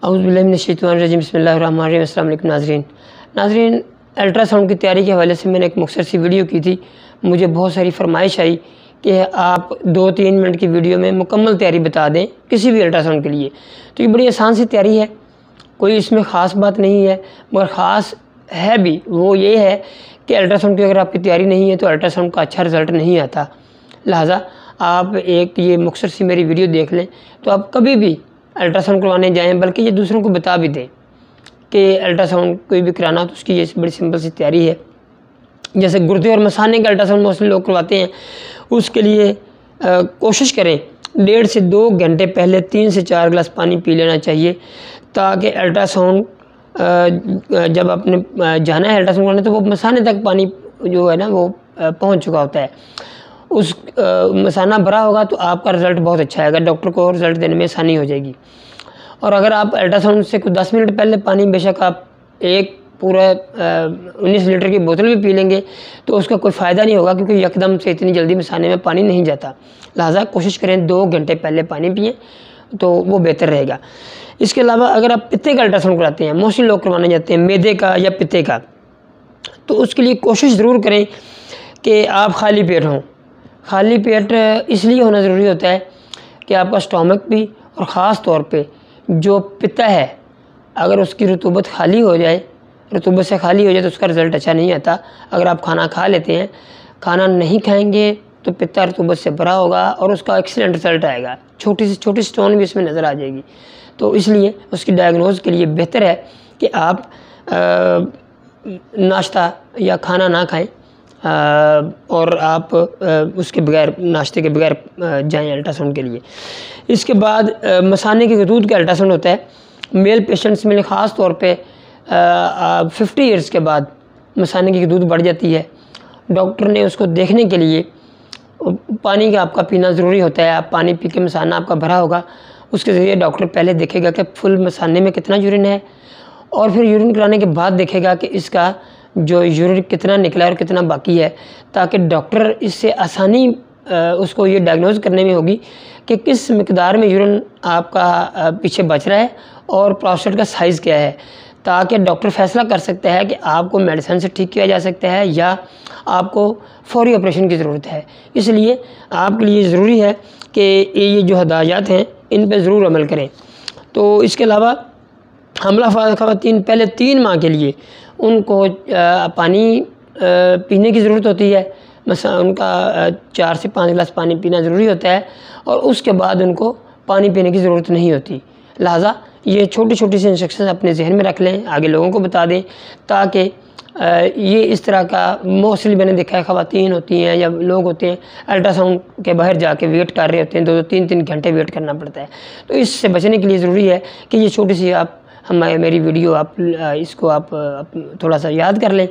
औज़ुबिल्लाहिमिनश्शैतानिर्रजीम बिस्मिल्लाहिर्रहमानिर्रहीम। अस्सलाम वालेकुम नाज़रीन, अल्ट्रासाउंड की तैयारी के हवाले से मैंने एक मुख्तसर सी वीडियो की थी। मुझे बहुत सारी फरमाइश आई कि आप 2-3 मिनट की वीडियो में मुकम्मल तैयारी बता दें किसी भी अल्ट्रासाउंड के लिए। तो ये बड़ी आसान सी तैयारी है, कोई इसमें ख़ास बात नहीं है, मगर ख़ास है भी। वो ये है कि अल्ट्रासाउंड की अगर आपकी तैयारी नहीं है तो अल्ट्रासाउंड का अच्छा रिज़ल्ट नहीं आता। लिहाजा आप एक ये मुख्तसर सी मेरी वीडियो देख लें तो आप कभी भी अल्ट्रासाउंड करवाने जाएँ, बल्कि ये दूसरों को बता भी दें कि अल्ट्रासाउंड कोई भी कराना हो तो उसकी ये बड़ी सिंपल सी तैयारी है। जैसे गुर्दे और मसाने का अल्ट्रासाउंड मोस्टली लोग करवाते हैं, उसके लिए कोशिश करें 1.5 से 2 घंटे पहले 3 से 4 गिलास पानी पी लेना चाहिए, ताकि अल्ट्रासाउंड जब आपने जाना है अल्ट्रासाउंड करने तो वो मसाने तक पानी जो है ना वो पहुंच चुका होता है। उस मसाना भरा होगा तो आपका रिज़ल्ट बहुत अच्छा आएगा, डॉक्टर को रिज़ल्ट देने में आसानी हो जाएगी। और अगर आप अल्ट्रासाउंड से कुछ 10 मिनट पहले पानी, बेशक आप एक पूरा 19 लीटर की बोतल भी पी लेंगे तो उसका कोई फ़ायदा नहीं होगा, क्योंकि यकदम से इतनी जल्दी मसाने में पानी नहीं जाता। लिहाजा कोशिश करें 2 घंटे पहले पानी पिएँ तो वो बेहतर रहेगा। इसके अलावा अगर आप पित्ते का अल्ट्रासाउंड कराते हैं, मोस्टली लोग करवाने जाते हैं मैदे का या पित्ते का, तो उसके लिए कोशिश ज़रूर करें कि आप खाली पेट हों। खाली पेट इसलिए होना ज़रूरी होता है कि आपका स्टमक भी, और ख़ास तौर पे जो पित्ता है, अगर उसकी रतूबत खाली हो जाए, रतूबत से खाली हो जाए तो उसका रिज़ल्ट अच्छा नहीं आता। अगर आप खाना खा लेते हैं, खाना नहीं खाएंगे तो पित्ता रतूबत से भरा होगा और उसका एक्सीलेंट रिज़ल्ट आएगा, छोटी से छोटी स्टोन भी इसमें नज़र आ जाएगी। तो इसलिए उसकी डायग्नोज के लिए बेहतर है कि आप नाश्ता या खाना ना खाएं और आप उसके बगैर, नाश्ते के बगैर जाएं अल्ट्रासाउंड के लिए। इसके बाद मसाने के गदूद का अल्ट्रासाउंड होता है। मेल पेशेंट्स में ख़ास तौर पे 50 ईयर्स के बाद मसाने की गदूद बढ़ जाती है। डॉक्टर ने उसको देखने के लिए पानी का आपका पीना ज़रूरी होता है। आप पानी पी के मसाना आपका भरा होगा, उसके ज़रिए डॉक्टर पहले देखेगा कि फुल मसाने में कितना यूरिन है, और फिर यूरिन कराने के बाद देखेगा कि इसका जो यूरिन कितना निकला है और कितना बाकी है, ताकि डॉक्टर इससे आसानी उसको ये डायग्नोज करने में होगी कि किस मिकदार में यूरिन आपका पीछे बच रहा है और प्रोस्टेट का साइज़ क्या है, ताकि डॉक्टर फैसला कर सकता है कि आपको मेडिसिन से ठीक किया जा सकता है या आपको फौरी ऑपरेशन की ज़रूरत है। इसलिए आपके लिए ज़रूरी है कि ये जो हदायत हैं इन पर ज़रूर अमल करें। तो इसके अलावा हमला ख़वातीन पहले 3 माह के लिए उनको पानी पीने की ज़रूरत होती है। उनका 4 से 5 गिलास पानी पीना ज़रूरी होता है, और उसके बाद उनको पानी पीने की ज़रूरत नहीं होती। लिहाजा ये छोटी छोटी सी इंस्ट्रक्शन अपने जहन में रख लें, आगे लोगों को बता दें, ताकि ये इस तरह का मोस्टली मैंने देखा है ख़वातीन होती हैं या लोग होते हैं अल्ट्रासाउंड के बाहर जाके वेट कर रहे होते हैं, 2-2 3-3 घंटे वेट करना पड़ता है। तो इससे बचने के लिए ज़रूरी है कि ये छोटी सी आप मेरी वीडियो आप इसको आप थोड़ा सा याद कर लें,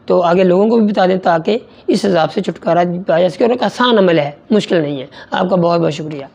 तो आगे लोगों को भी बता दें, ताकि इस हिसाब से छुटकारा पाया जा सके। और एक आसान अमल है, मुश्किल नहीं है। आपका बहुत बहुत शुक्रिया।